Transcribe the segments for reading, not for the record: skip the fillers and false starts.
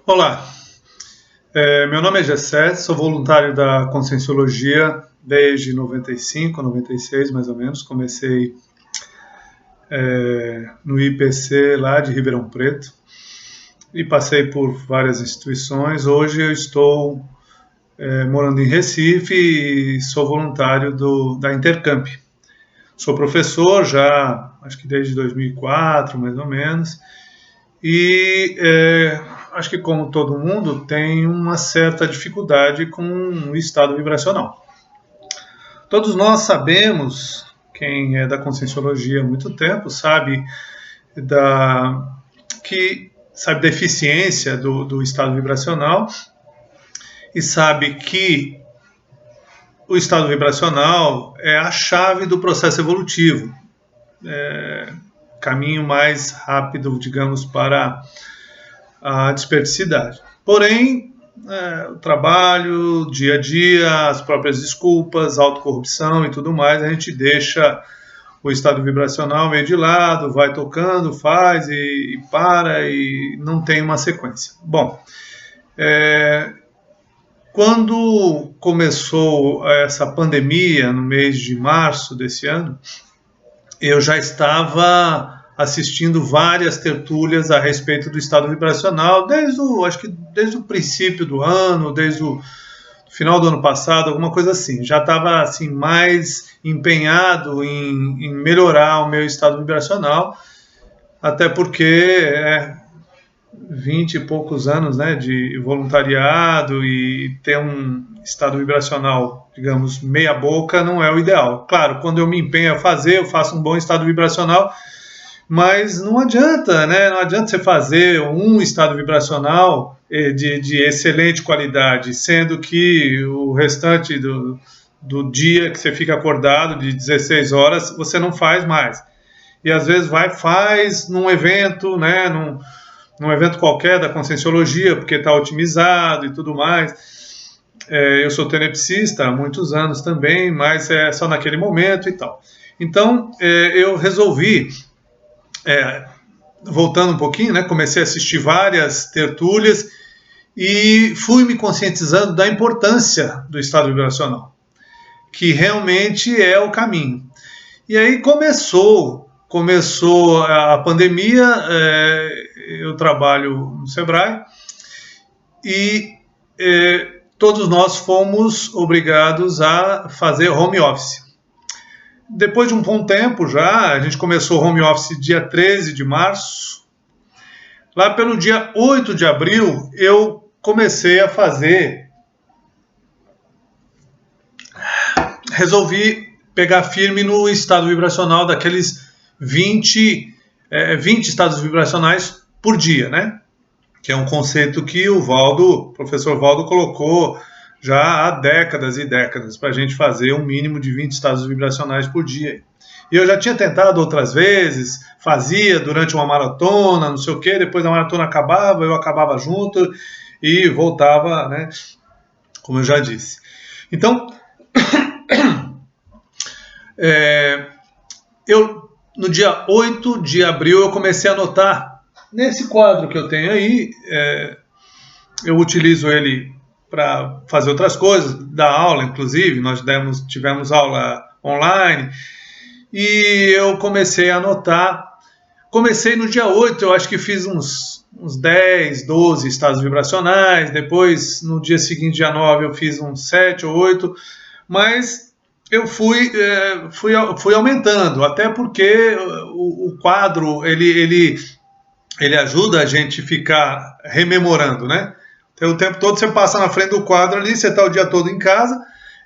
Olá, meu nome é Gessé, sou voluntário da Conscienciologia desde 95, 96 mais ou menos. Comecei no IPC lá de Ribeirão Preto e passei por várias instituições. Hoje eu estou morando em Recife e sou voluntário da Intercamp. Sou professor já, acho que desde 2004 mais ou menos, e acho que como todo mundo tem uma certa dificuldade com o estado vibracional. Todos nós sabemos, quem é da Conscienciologia há muito tempo sabe da eficiência do estado vibracional e sabe que o estado vibracional é a chave do processo evolutivo, caminho mais rápido, digamos, para a desperticidade. Porém, o trabalho, dia a dia, as próprias desculpas, autocorrupção e tudo mais, a gente deixa o estado vibracional meio de lado, vai tocando, faz e para e não tem uma sequência. Bom, quando começou essa pandemia, no mês de março desse ano, eu já estava assistindo várias tertúlias a respeito do estado vibracional, acho que desde o princípio do ano, desde o final do ano passado, alguma coisa assim. Já estava assim, mais empenhado em melhorar o meu estado vibracional, até porque 20 e poucos anos, né, de voluntariado e ter um estado vibracional, digamos, meia boca, não é o ideal. Claro, quando eu me empenho a fazer, eu faço um bom estado vibracional, mas não adianta, né? Não adianta você fazer um estado vibracional de excelente qualidade, sendo que o restante do dia que você fica acordado, de 16 horas, você não faz mais. E às vezes faz num evento, né? Num evento qualquer da Conscienciologia, porque está otimizado e tudo mais. Eu sou tenepsista há muitos anos também, mas é só naquele momento e tal. Então, eu resolvi, voltando um pouquinho, né, comecei a assistir várias tertúlias e fui me conscientizando da importância do estado vibracional, que realmente é o caminho. E aí começou a pandemia, eu trabalho no Sebrae e todos nós fomos obrigados a fazer home office. Depois de um bom tempo já, a gente começou home office dia 13 de março. Lá pelo dia 8 de abril, eu comecei a fazer... Resolvi pegar firme no estado vibracional daqueles 20 estados vibracionais por dia, né? Que é um conceito que o professor Valdo colocou já há décadas e décadas, para a gente fazer um mínimo de 20 estados vibracionais por dia. E eu já tinha tentado outras vezes, fazia durante uma maratona, não sei o quê, depois a maratona acabava, eu acabava junto e voltava, né, como eu já disse. Então, no dia 8 de abril, eu comecei a anotar, nesse quadro que eu tenho aí, eu utilizo ele para fazer outras coisas, dar aula, inclusive, nós tivemos aula online, e eu comecei a anotar. Comecei no dia 8, eu acho que fiz uns 10, 12 estados vibracionais, depois no dia seguinte, dia 9, eu fiz uns 7 ou 8, mas eu fui aumentando, até porque o quadro, ele ajuda a gente ficar rememorando, né? Então, o tempo todo você passa na frente do quadro ali, você está o dia todo em casa,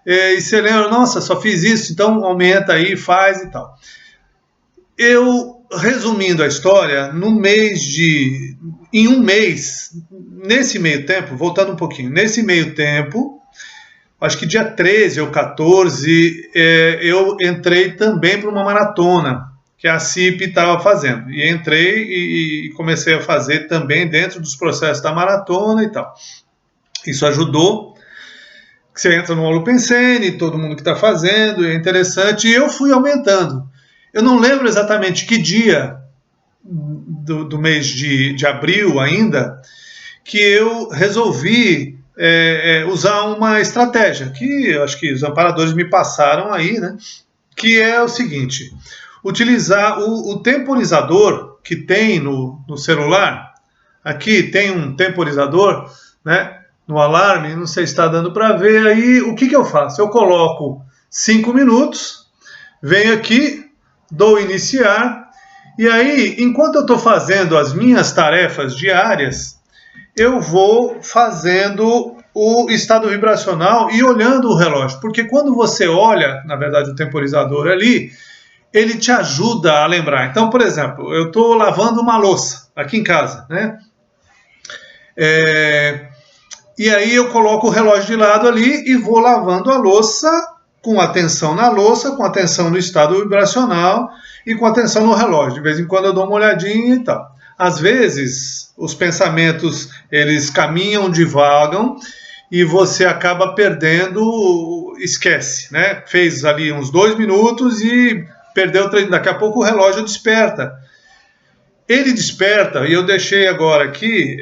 e você lembra, nossa, só fiz isso, então aumenta aí, faz e tal. Resumindo a história, em um mês, nesse meio tempo, voltando um pouquinho, nesse meio tempo, acho que dia 13 ou 14, eu entrei também para uma maratona, que a CIP estava fazendo. E entrei e comecei a fazer também dentro dos processos da maratona e tal. Isso ajudou. Você entra no Holopensene, todo mundo que está fazendo, é interessante, e eu fui aumentando. Eu não lembro exatamente que dia do mês de abril ainda, que eu resolvi usar uma estratégia que eu acho que os amparadores me passaram aí, né? Que é o seguinte: utilizar o temporizador que tem no celular. Aqui tem um temporizador, né? No alarme, não sei se está dando para ver aí. O que eu faço? Eu coloco 5 minutos, venho aqui, dou iniciar, e aí, enquanto eu estou fazendo as minhas tarefas diárias, eu vou fazendo o estado vibracional e olhando o relógio. Porque quando você olha, na verdade, o temporizador ali, ele te ajuda a lembrar. Então, por exemplo, eu estou lavando uma louça aqui em casa, né? E aí eu coloco o relógio de lado ali e vou lavando a louça com atenção na louça, com atenção no estado vibracional e com atenção no relógio. De vez em quando eu dou uma olhadinha e tal. Às vezes, os pensamentos, eles caminham, divagam, e você acaba perdendo, esquece, né? Fez ali uns 2 minutos e perdeu, daqui a pouco o relógio desperta. Ele desperta, e eu deixei agora aqui,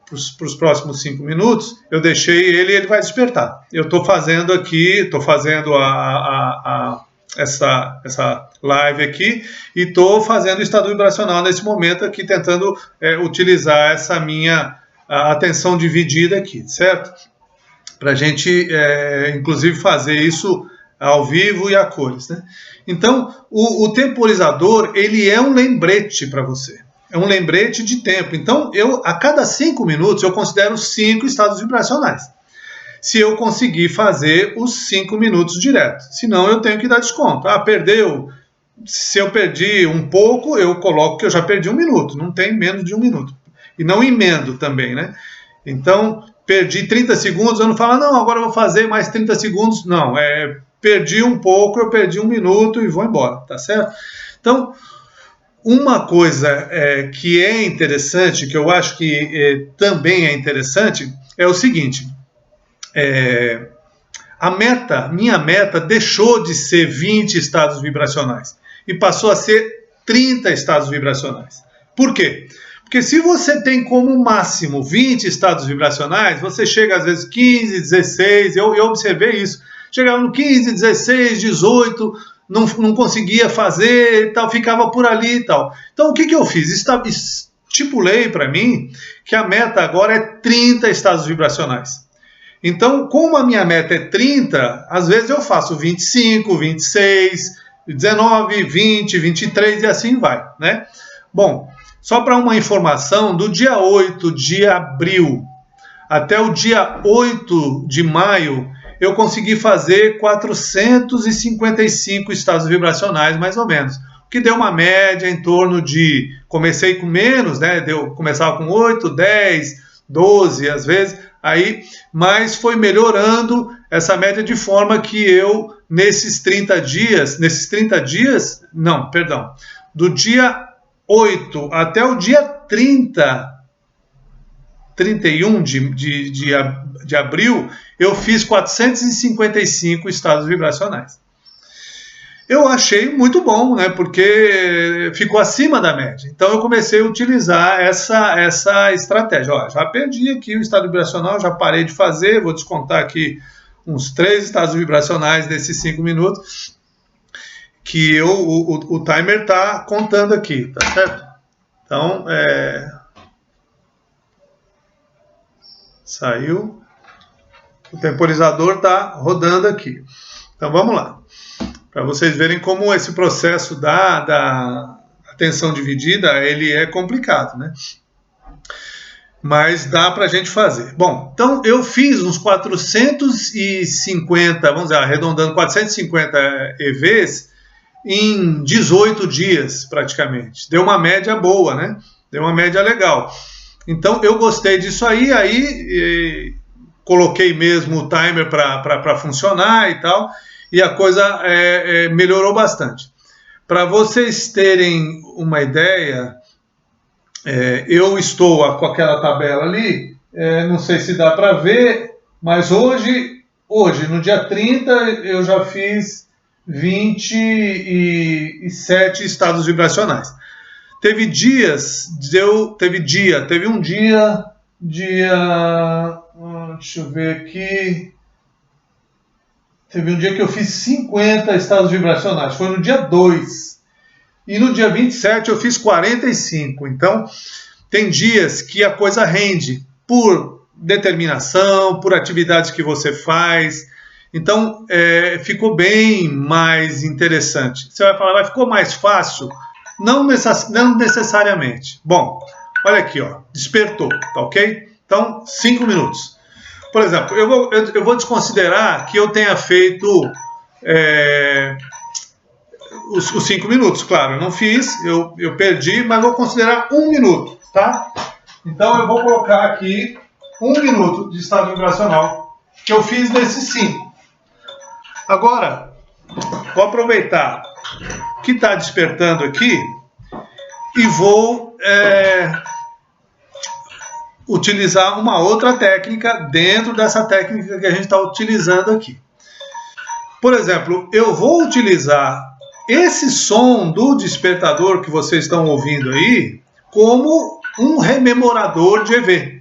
para os próximos 5 minutos, eu deixei ele vai despertar. Eu estou fazendo aqui, estou fazendo essa live aqui, e estou fazendo o estado vibracional nesse momento aqui, tentando utilizar essa minha atenção dividida aqui, certo? Para a gente, inclusive, fazer isso ao vivo e a cores, né? Então, o temporizador, ele é um lembrete para você. É um lembrete de tempo. Então, a cada 5 minutos, eu considero 5 estados vibracionais. Se eu conseguir fazer os 5 minutos direto. Senão, eu tenho que dar desconto. Perdeu. Se eu perdi um pouco, eu coloco que eu já perdi 1 minuto. Não tem menos de 1 minuto. E não emendo também, né? Então, perdi 30 segundos, eu não falo, não, agora eu vou fazer mais 30 segundos. Não, perdi um pouco, eu perdi 1 minuto e vou embora, tá certo? Então, uma coisa que é interessante, que eu acho que também é interessante, é o seguinte: minha meta deixou de ser 20 estados vibracionais e passou a ser 30 estados vibracionais. Por quê? Porque se você tem como máximo 20 estados vibracionais, você chega às vezes 15, 16, eu observei isso. Chegava no 15, 16, 18, não conseguia fazer e tal, ficava por ali e tal. Então o que eu fiz? Estipulei para mim que a meta agora é 30 estados vibracionais. Então, como a minha meta é 30, às vezes eu faço 25, 26, 19, 20, 23 e assim vai, né? Bom, só para uma informação, do dia 8 de abril até o dia 8 de maio, eu consegui fazer 455 estados vibracionais, mais ou menos. O que deu uma média em torno de... Comecei com menos, né? Começava com 8, 10, 12 às vezes, mas foi melhorando essa média de forma que eu, nesses 30 dias, do dia 8 até o dia 31 de abril, eu fiz 455 estados vibracionais. Eu achei muito bom, né, porque ficou acima da média. Então eu comecei a utilizar essa estratégia. Já perdi aqui o estado vibracional, já parei de fazer, vou descontar aqui uns 3 estados vibracionais nesses 5 minutos, que o timer está contando aqui, tá certo? Então, saiu. O temporizador está rodando aqui. Então, vamos lá. Para vocês verem como esse processo da atenção dividida, ele é complicado, né? Mas dá para a gente fazer. Bom, então eu fiz uns 450, vamos dizer, arredondando, 450 EVs em 18 dias, praticamente. Deu uma média boa, né? Deu uma média legal. Então, eu gostei disso aí coloquei mesmo o timer para funcionar e tal, e a coisa melhorou bastante. Para vocês terem uma ideia, eu estou com aquela tabela ali, não sei se dá para ver, mas hoje, no dia 30, eu já fiz 27 estados vibracionais. Teve um dia deixa eu ver aqui, teve um dia que eu fiz 50 estados vibracionais, foi no dia 2. E no dia 27 eu fiz 45. Então, tem dias que a coisa rende por determinação, por atividades que você faz. Então, ficou bem mais interessante. Você vai falar, ficou mais fácil? Não necessariamente. Bom, olha aqui, ó, despertou, tá ok? Então, 5 minutos. Por exemplo, eu vou desconsiderar que eu tenha feito os 5 minutos, claro, eu não fiz, eu perdi, mas vou considerar 1 minuto, tá? Então, eu vou colocar aqui 1 minuto de estado vibracional que eu fiz desses 5. Agora, vou aproveitar que está despertando aqui e vou utilizar uma outra técnica dentro dessa técnica que a gente está utilizando aqui. Por exemplo, eu vou utilizar esse som do despertador que vocês estão ouvindo aí como um rememorador de EV.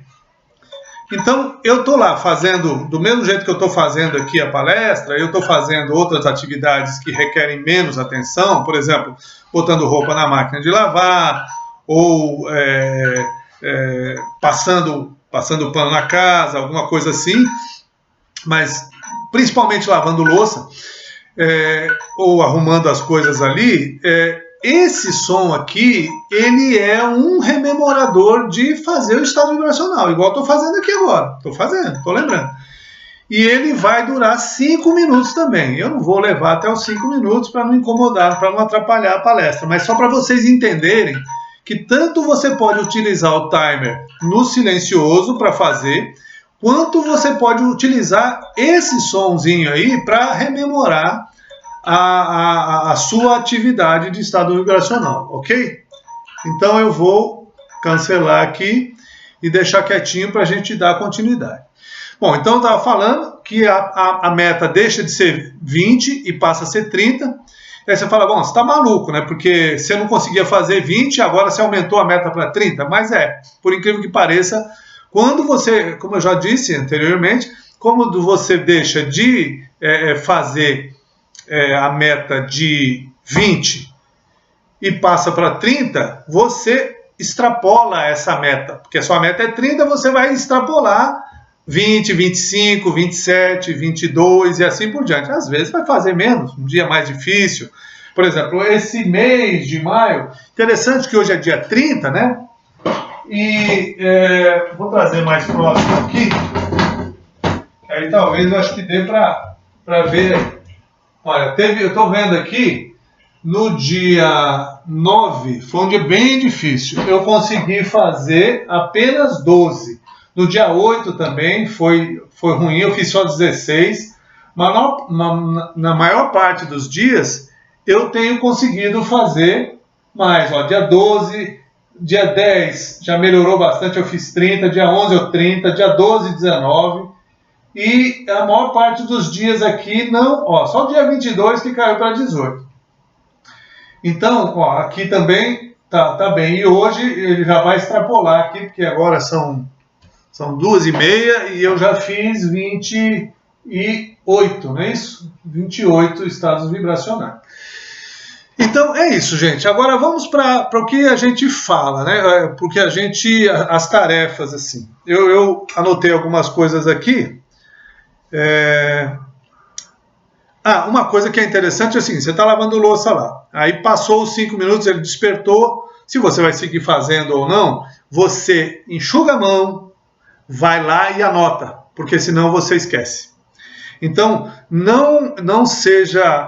Então, eu estou lá fazendo, do mesmo jeito que eu estou fazendo aqui a palestra, eu estou fazendo outras atividades que requerem menos atenção, por exemplo, botando roupa na máquina de lavar, ou passando pano na casa, alguma coisa assim, mas principalmente lavando louça, ou arrumando as coisas ali, esse som aqui, ele é um rememorador de fazer o estado vibracional, igual estou fazendo aqui agora. Estou lembrando. E ele vai durar 5 minutos também. Eu não vou levar até os 5 minutos para não incomodar, para não atrapalhar a palestra, mas só para vocês entenderem que tanto você pode utilizar o timer no silencioso para fazer, quanto você pode utilizar esse sonzinho aí para rememorar a sua atividade de estado vibracional, ok? Então eu vou cancelar aqui e deixar quietinho para a gente dar continuidade. Bom, então eu estava falando que a meta deixa de ser 20 e passa a ser 30. Aí você fala, bom, você está maluco, né? Porque você não conseguia fazer 20, agora você aumentou a meta para 30. Mas por incrível que pareça, quando você, como eu já disse anteriormente, quando você deixa de fazer a meta de 20 e passa para 30, você extrapola essa meta. Porque a sua meta é 30, você vai extrapolar 20, 25, 27, 22 e assim por diante. Às vezes vai fazer menos, um dia mais difícil. Por exemplo, esse mês de maio, interessante que hoje é dia 30, né? E vou trazer mais próximo aqui. Aí talvez eu acho que dê para ver. Olha, eu estou vendo aqui, no dia 9, foi um dia bem difícil. Eu consegui fazer apenas 12. No dia 8 também foi ruim, eu fiz só 16. Mas na maior parte dos dias, eu tenho conseguido fazer mais. Ó, dia 12, dia 10 já melhorou bastante, eu fiz 30. Dia 11 eu 30, dia 12, 19. E a maior parte dos dias aqui não, só o dia 22 que caiu para 18. Então, aqui também tá bem. E hoje ele já vai extrapolar aqui, porque agora são 2h30 e eu já fiz 28, não é isso? 28 estados vibracionais. Então é isso, gente. Agora vamos para o que a gente fala, né? Porque as tarefas, assim. Eu anotei algumas coisas aqui. Uma coisa que é interessante é assim, você está lavando louça lá, aí passou os 5 minutos, ele despertou, se você vai seguir fazendo ou não, você enxuga a mão, vai lá e anota, porque senão você esquece. Então, não seja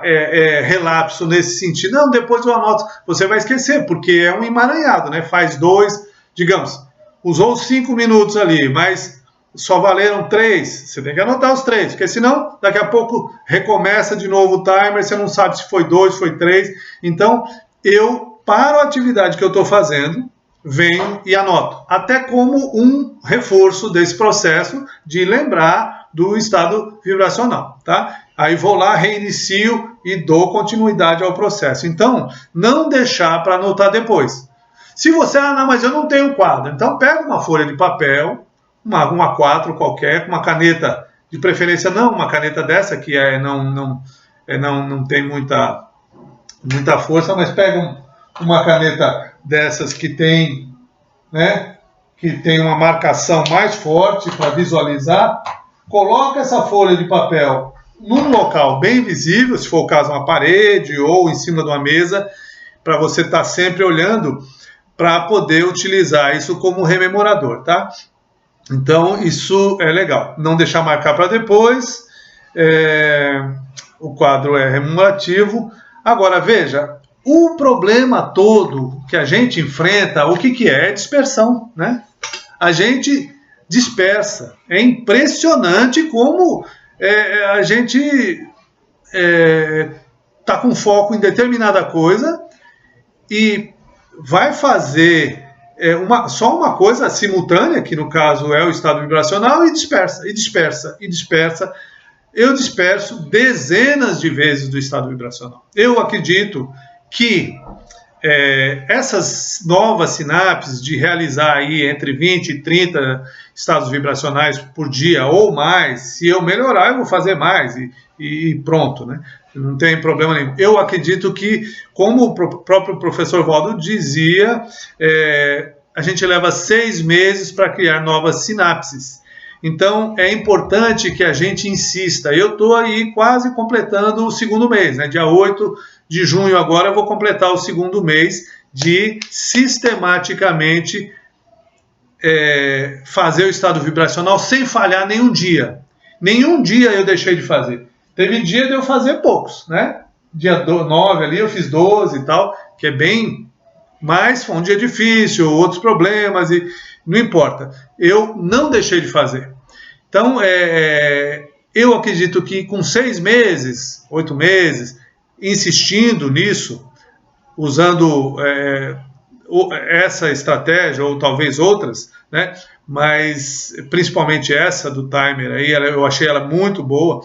relapso nesse sentido, não, depois eu anoto, você vai esquecer, porque é um emaranhado, né? Faz 2, digamos, usou 5 minutos ali, mas só valeram 3, você tem que anotar os 3, porque senão daqui a pouco recomeça de novo o timer, você não sabe se foi 2, foi 3. Então eu paro a atividade que eu estou fazendo, venho e anoto, até como um reforço desse processo de lembrar do estado vibracional, tá? Aí vou lá, reinicio e dou continuidade ao processo. Então, não deixar para anotar depois. Se você, não, mas eu não tenho quadro, então pega uma folha de papel, uma 4 qualquer, uma caneta, de preferência não uma caneta dessa, que não tem muita força, mas pega uma caneta dessas que tem, né, que tem uma marcação mais forte para visualizar, coloca essa folha de papel num local bem visível, se for o caso uma parede ou em cima de uma mesa, para você estar sempre olhando, para poder utilizar isso como rememorador, tá? Então isso é legal. Não deixar marcar para depois, o quadro é rememorativo. Agora veja, o problema todo que a gente enfrenta, o que é? É dispersão, né? A gente dispersa. É impressionante como a gente está com foco em determinada coisa e vai fazer só uma coisa simultânea, que no caso é o estado vibracional, e dispersa, e dispersa, e dispersa. Eu disperso dezenas de vezes do estado vibracional. Eu acredito que essas novas sinapses de realizar aí entre 20 e 30 estados vibracionais por dia ou mais, se eu melhorar eu vou fazer mais e pronto, né? Não tem problema nenhum. Eu acredito que, como o próprio professor Waldo dizia, a gente leva 6 meses para criar novas sinapses. Então, é importante que a gente insista. Eu estou aí quase completando o segundo mês, né? Dia 8 de junho agora eu vou completar o segundo mês de sistematicamente fazer o estado vibracional sem falhar nenhum dia. Nenhum dia eu deixei de fazer. Teve dia de eu fazer poucos, né? Dia 9 ali eu fiz 12 e tal, que é bem... Mas foi um dia difícil, outros problemas, e não importa. Eu não deixei de fazer. Então, eu acredito que com 6 meses, 8 meses, insistindo nisso, usando essa estratégia, ou talvez outras, né? Mas principalmente essa do timer aí, eu achei ela muito boa.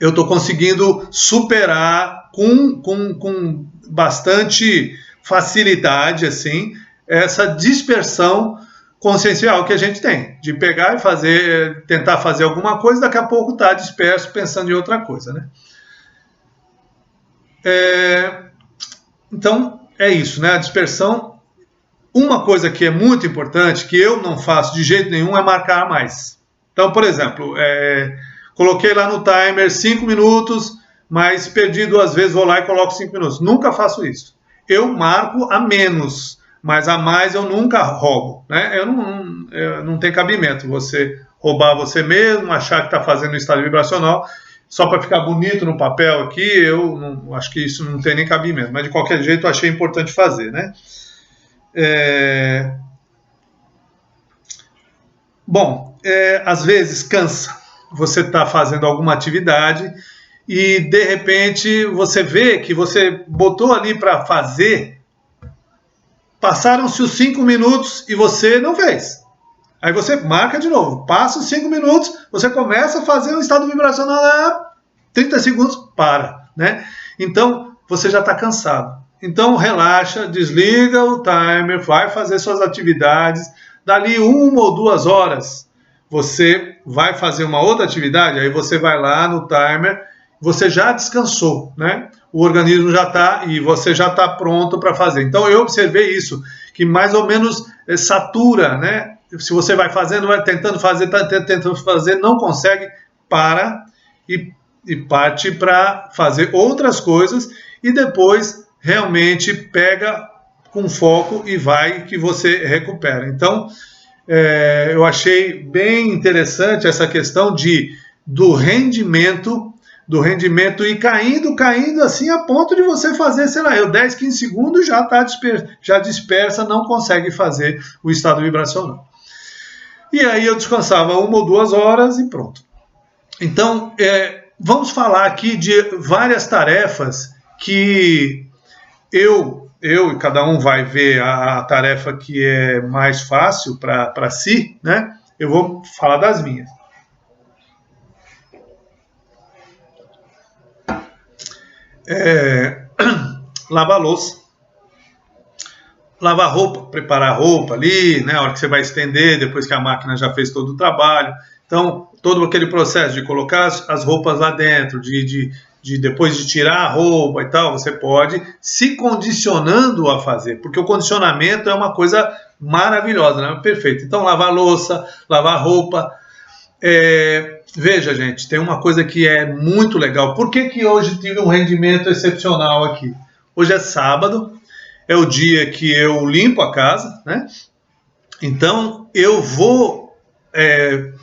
Eu estou conseguindo superar com bastante facilidade, assim, essa dispersão consciencial que a gente tem, de pegar e tentar fazer alguma coisa, daqui a pouco está disperso pensando em outra coisa, né? Então, é isso, né? A dispersão. Uma coisa que é muito importante, que eu não faço de jeito nenhum, é marcar mais. Então, por exemplo, coloquei lá no timer 5 minutos, mas perdi 2 vezes, vou lá e coloco 5 minutos. Nunca faço isso. Eu marco a menos, mas a mais eu nunca roubo, né? Não tem cabimento você roubar você mesmo, achar que está fazendo um estado vibracional, só para ficar bonito no papel aqui, eu não, acho que isso não tem nem cabimento, mas de qualquer jeito eu achei importante fazer, né? Bom, às vezes cansa. Você está fazendo alguma atividade e de repente você vê que você botou ali para fazer, passaram-se os 5 minutos e você não fez. Aí você marca de novo, passa os 5 minutos, você começa a fazer um estado vibracional, 30 segundos, para, né? Então você já está cansado. Então relaxa, desliga o timer, vai fazer suas atividades. Dali 1 ou 2 horas, você vai fazer uma outra atividade, aí você vai lá no timer, você já descansou, né? O organismo já está e você já está pronto para fazer. Então eu observei isso, que mais ou menos satura, né? Se você vai fazendo, vai tentando fazer, não consegue, para e parte para fazer outras coisas e depois realmente pega com foco e vai que você recupera. Então, eu achei bem interessante essa questão do rendimento ir caindo assim a ponto de você fazer, sei lá, 10, 15 segundos já dispersa, não consegue fazer o estado vibracional. E aí eu descansava 1 ou 2 horas e pronto. Então, vamos falar aqui de várias tarefas que eu e cada um vai ver a tarefa que é mais fácil para si, né? Eu vou falar das minhas. Lavar louça. lavar roupa, preparar a roupa ali, né, a hora que você vai estender, depois que a máquina já fez todo o trabalho. Então, todo aquele processo de colocar as roupas lá dentro, depois de tirar a roupa e tal, você pode se condicionando a fazer, porque o condicionamento é uma coisa maravilhosa, né? Perfeito. Então, lavar louça, lavar roupa. Veja, gente, tem uma coisa que é muito legal. Por que hoje tive um rendimento excepcional aqui? Hoje é sábado, é o dia que eu limpo a casa, né? Então, eu vou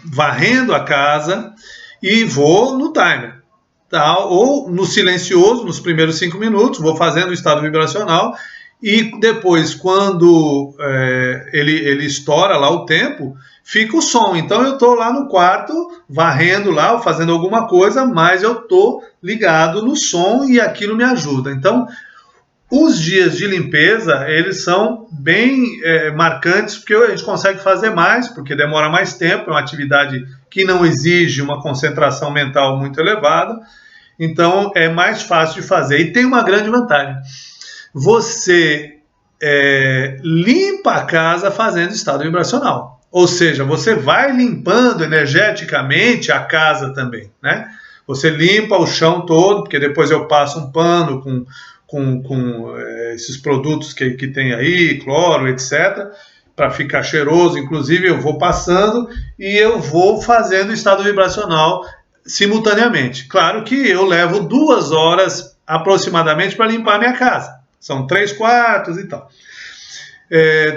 varrendo a casa e vou no timer. Tá? Ou no silencioso, nos primeiros 5 minutos, vou fazendo o estado vibracional e depois, quando ele estoura lá o tempo, fica o som. Então eu estou lá no quarto, varrendo lá, ou fazendo alguma coisa, mas eu estou ligado no som e aquilo me ajuda. Então, os dias de limpeza, eles são bem marcantes, porque a gente consegue fazer mais, porque demora mais tempo, é uma atividade que não exige uma concentração mental muito elevada, então é mais fácil de fazer. E tem uma grande vantagem, você limpa a casa fazendo estado vibracional, ou seja, você vai limpando energeticamente a casa também, né? Você limpa o chão todo, porque depois eu passo um pano com esses produtos que tem aí, cloro, etc., para ficar cheiroso. Inclusive eu vou passando e eu vou fazendo estado vibracional simultaneamente. Claro que eu levo 2 horas aproximadamente para limpar minha casa. São 3 quartos e tal.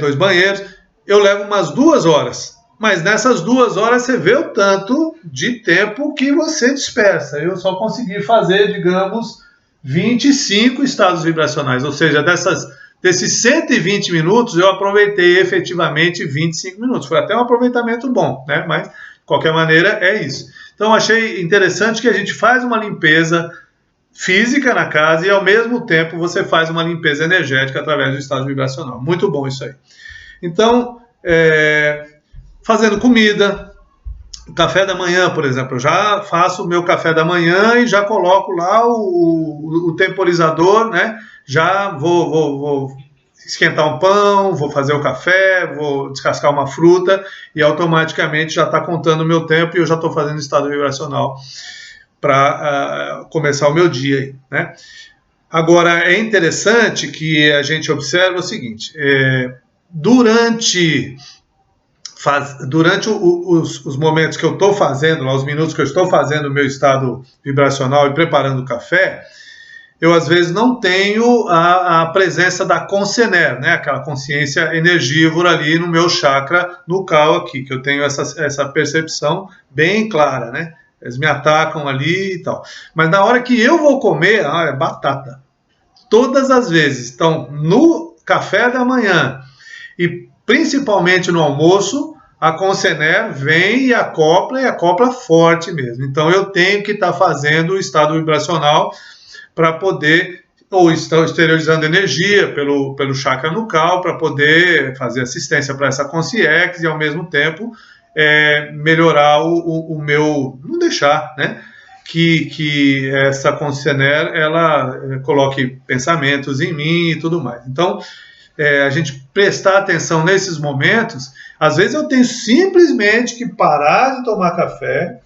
2 banheiros. Eu levo umas 2 horas. Mas nessas 2 horas você vê o tanto de tempo que você dispersa. Eu só consegui fazer, digamos, 25 estados vibracionais. Ou seja, desses 120 minutos, eu aproveitei efetivamente 25 minutos. Foi até um aproveitamento bom, né? Mas, de qualquer maneira, é isso. Então, achei interessante que a gente faz uma limpeza física na casa e, ao mesmo tempo, você faz uma limpeza energética através do estado vibracional. Muito bom isso aí. Então, fazendo comida, café da manhã, por exemplo, eu já faço o meu café da manhã e já coloco lá o temporizador, né? Já vou esquentar um pão, vou fazer o café, vou descascar uma fruta e automaticamente já está contando o meu tempo e eu já estou fazendo estado vibracional para começar o meu dia, né? Agora, é interessante que a gente observe o seguinte, durante os momentos que eu estou fazendo, os minutos que eu estou fazendo o meu estado vibracional e preparando o café, eu às vezes não tenho a presença da Concener, né? Aquela consciência energívora ali no meu chakra nucal aqui, que eu tenho essa percepção bem clara, né? Eles me atacam ali e tal. Mas na hora que eu vou comer, é batata. Todas as vezes. Então, no café da manhã e principalmente no almoço, a Concener vem e acopla forte mesmo. Então eu tenho que estar fazendo o estado vibracional para poder, ou estar exteriorizando energia pelo chakra nucal, para poder fazer assistência para essa consciex e ao mesmo tempo melhorar o meu, não deixar, né? Que essa Concener ela coloque pensamentos em mim e tudo mais. Então, a gente prestar atenção nesses momentos, às vezes eu tenho simplesmente que parar de tomar café,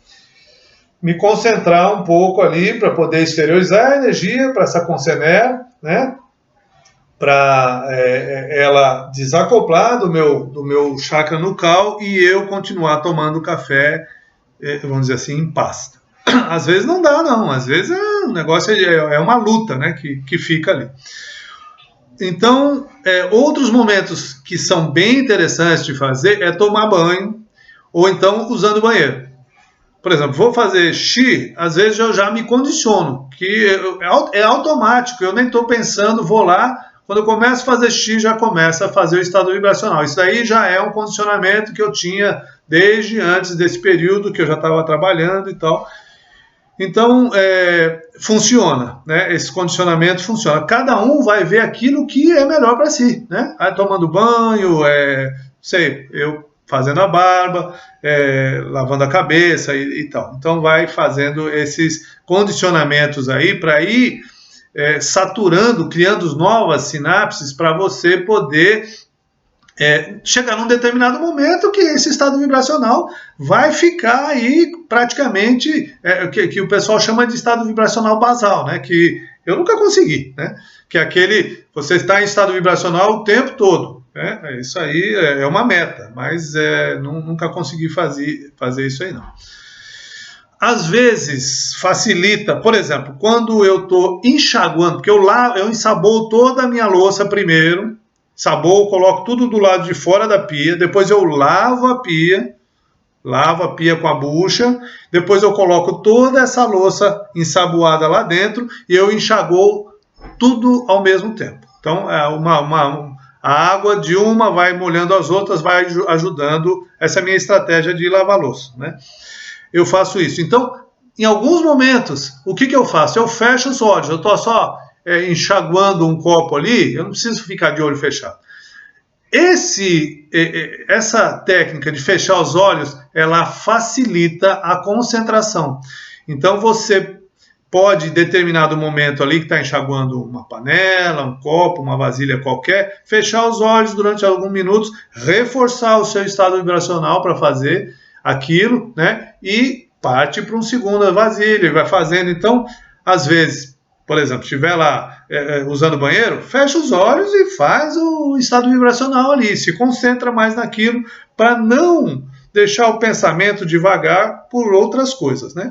me concentrar um pouco ali para poder exteriorizar a energia para essa Concener, né? Para ela desacoplar do meu chakra nucal e eu continuar tomando café, vamos dizer assim, em paz. Às vezes não dá, não. Às vezes o negócio é uma luta, né? Que fica ali. Então, outros momentos que são bem interessantes de fazer é tomar banho ou então usando o banheiro. Por exemplo, vou fazer xixi, às vezes eu já me condiciono, que é automático, eu nem estou pensando, vou lá, quando eu começo a fazer xixi, já começa a fazer o estado vibracional. Isso daí já é um condicionamento que eu tinha desde antes desse período, que eu já estava trabalhando e tal. Então, funciona, né? Esse condicionamento funciona. Cada um vai ver aquilo que é melhor para si, né? Tomando banho, eu fazendo a barba, lavando a cabeça e tal. Então, vai fazendo esses condicionamentos aí para ir saturando, criando novas sinapses para você poder chegar num determinado momento que esse estado vibracional vai ficar aí praticamente, que o pessoal chama de estado vibracional basal, né? Que eu nunca consegui, né? Que é aquele, você está em estado vibracional o tempo todo, né? Isso aí é uma meta, mas nunca consegui fazer isso aí não. Às vezes facilita, por exemplo, quando eu estou enxaguando, porque eu ensaboo toda a minha louça primeiro, coloco tudo do lado de fora da pia, depois eu lavo a pia com a bucha, depois eu coloco toda essa louça ensaboada lá dentro e eu enxagoo tudo ao mesmo tempo. Então, a água de uma vai molhando as outras, vai ajudando, essa é a minha estratégia de lavar louça, né? Eu faço isso. Então, em alguns momentos, o que eu faço? Eu fecho os olhos, eu estou só enxaguando um copo ali, eu não preciso ficar de olho fechado. Essa técnica de fechar os olhos, ela facilita a concentração. Então você pode, em determinado momento ali que está enxaguando uma panela, um copo, uma vasilha qualquer, fechar os olhos durante alguns minutos, reforçar o seu estado vibracional para fazer aquilo, né? E parte para uma segunda vasilha, vai fazendo. Então, às vezes, por exemplo, estiver lá usando o banheiro, fecha os olhos e faz o estado vibracional ali, se concentra mais naquilo para não deixar o pensamento devagar por outras coisas, né?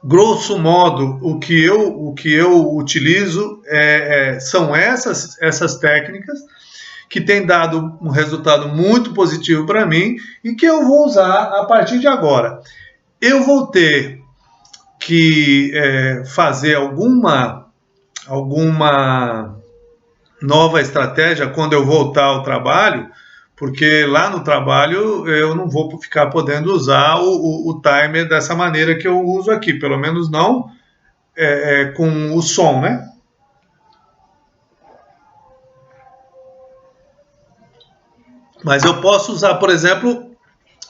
Grosso modo, o que eu utilizo são essas técnicas que tem dado um resultado muito positivo para mim e que eu vou usar a partir de agora. Eu vou ter que fazer alguma nova estratégia quando eu voltar ao trabalho, porque lá no trabalho eu não vou ficar podendo usar o timer dessa maneira que eu uso aqui, pelo menos não com o som, né? Mas eu posso usar, por exemplo,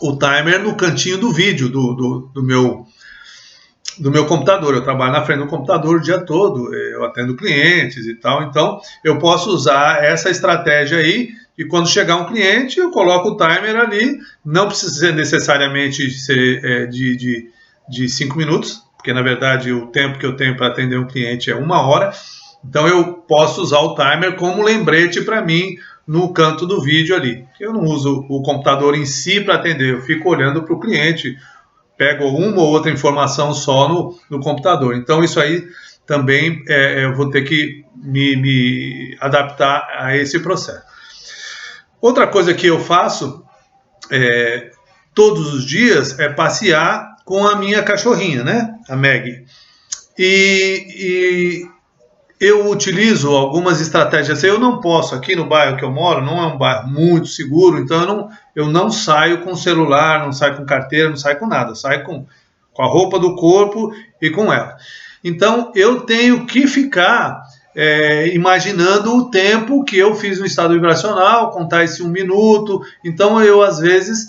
o timer no cantinho do vídeo do meu computador. Eu trabalho na frente do computador o dia todo, eu atendo clientes e tal, então eu posso usar essa estratégia aí, e quando chegar um cliente eu coloco o timer ali, não precisa necessariamente ser de 5 minutos, porque na verdade o tempo que eu tenho para atender um cliente é 1 hora, então eu posso usar o timer como lembrete para mim no canto do vídeo ali. Eu não uso o computador em si para atender, eu fico olhando para o cliente, pego uma ou outra informação só no computador. Então isso aí também eu vou ter que me adaptar a esse processo. Outra coisa que eu faço todos os dias é passear com a minha cachorrinha, né? A Maggie. E eu utilizo algumas estratégias. Eu não posso, aqui no bairro que eu moro, não é um bairro muito seguro, então eu não saio com celular, não saio com carteira, não saio com nada. Eu saio com a roupa do corpo e com ela. Então eu tenho que ficar imaginando o tempo que eu fiz no estado vibracional, contar esse 1 minuto. Então eu, às vezes,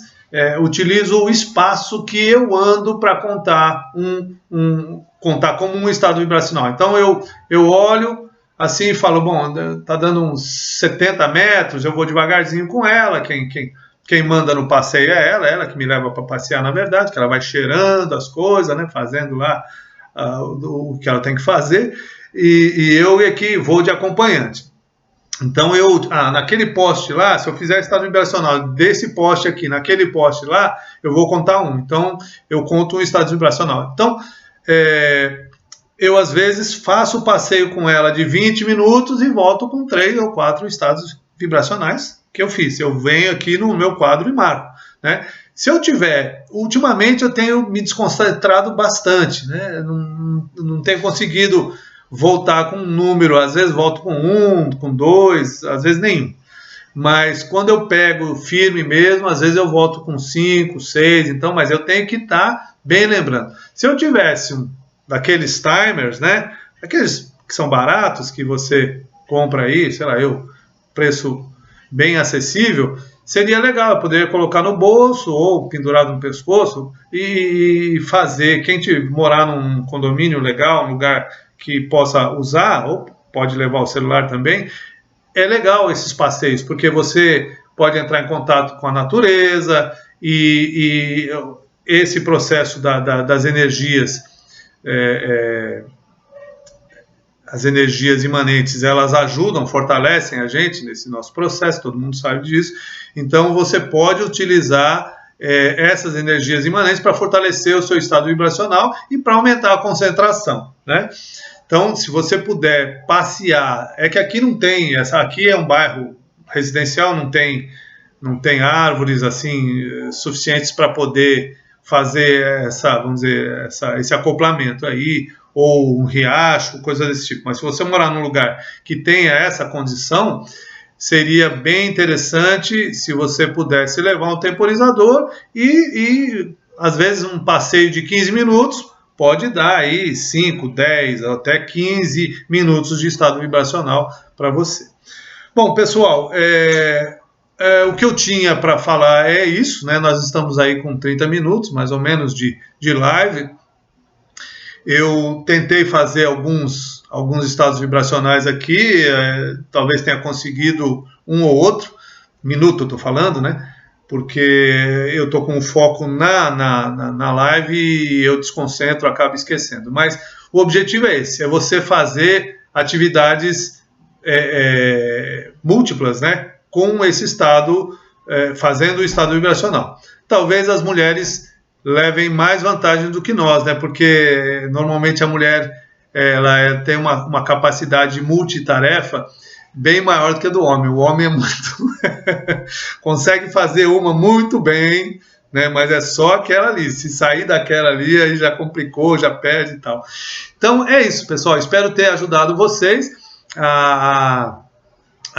utilizo o espaço que eu ando para contar contar como um estado vibracional. Então eu olho assim e falo, bom, tá dando uns 70 metros, eu vou devagarzinho com ela, quem manda no passeio é ela que me leva para passear, na verdade, que ela vai cheirando as coisas, né, fazendo lá o que ela tem que fazer, e eu aqui vou de acompanhante. Então naquele poste lá, se eu fizer estado vibracional desse poste aqui, naquele poste lá, eu vou contar 1. Então eu conto um estado vibracional. Então eu às vezes faço o passeio com ela de 20 minutos e volto com 3 ou 4 estados vibracionais que eu fiz. Eu venho aqui no meu quadro e marco, né? Se eu ultimamente eu tenho me desconcentrado bastante, né? Não tenho conseguido voltar com um número, às vezes volto com 1, com 2, às vezes nenhum. Mas quando eu pego firme mesmo, às vezes eu volto com 5, 6, então, mas eu tenho que estar bem lembrando. Se eu tivesse daqueles timers, né? Aqueles que são baratos, que você compra aí, sei lá, preço bem acessível, seria legal, eu poderia colocar no bolso ou pendurado no pescoço e fazer, quem morar num condomínio legal, um lugar que possa usar, ou pode levar o celular também, é legal esses passeios, porque você pode entrar em contato com a natureza e esse processo das energias, as energias imanentes, elas ajudam, fortalecem a gente nesse nosso processo, todo mundo sabe disso. Então você pode utilizar essas energias imanentes para fortalecer o seu estado vibracional e para aumentar a concentração, né? Então, se você puder passear, é que aqui não tem, aqui é um bairro residencial, não tem árvores assim suficientes para poder fazer esse acoplamento aí, ou um riacho, coisa desse tipo. Mas se você morar num lugar que tenha essa condição, seria bem interessante se você pudesse levar um temporizador e às vezes um passeio de 15 minutos pode dar aí 5, 10, até 15 minutos de estado vibracional para você. Bom, pessoal, o que eu tinha para falar é isso, né? Nós estamos aí com 30 minutos, mais ou menos, de live. Eu tentei fazer alguns estados vibracionais aqui, talvez tenha conseguido um ou outro, minuto eu estou falando, né? Porque eu estou com o foco na live e eu desconcentro, acabo esquecendo. Mas o objetivo é esse, é você fazer atividades múltiplas, né? Com esse estado, fazendo o estado vibracional. Talvez as mulheres levem mais vantagem do que nós, né? Porque normalmente a mulher ela tem uma capacidade multitarefa bem maior do que a do homem. O homem é muito consegue fazer uma muito bem, né? Mas é só aquela ali. Se sair daquela ali, aí já complicou, já perde e tal. Então é isso, pessoal. Espero ter ajudado vocês a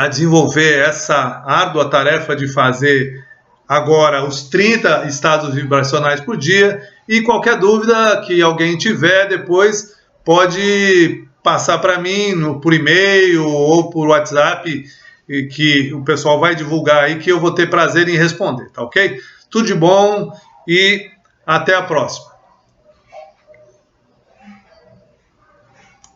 desenvolver essa árdua tarefa de fazer agora os 30 estados vibracionais por dia, e qualquer dúvida que alguém tiver depois pode passar para mim por e-mail ou por WhatsApp, que o pessoal vai divulgar aí, que eu vou ter prazer em responder, tá ok? Tudo de bom e até a próxima.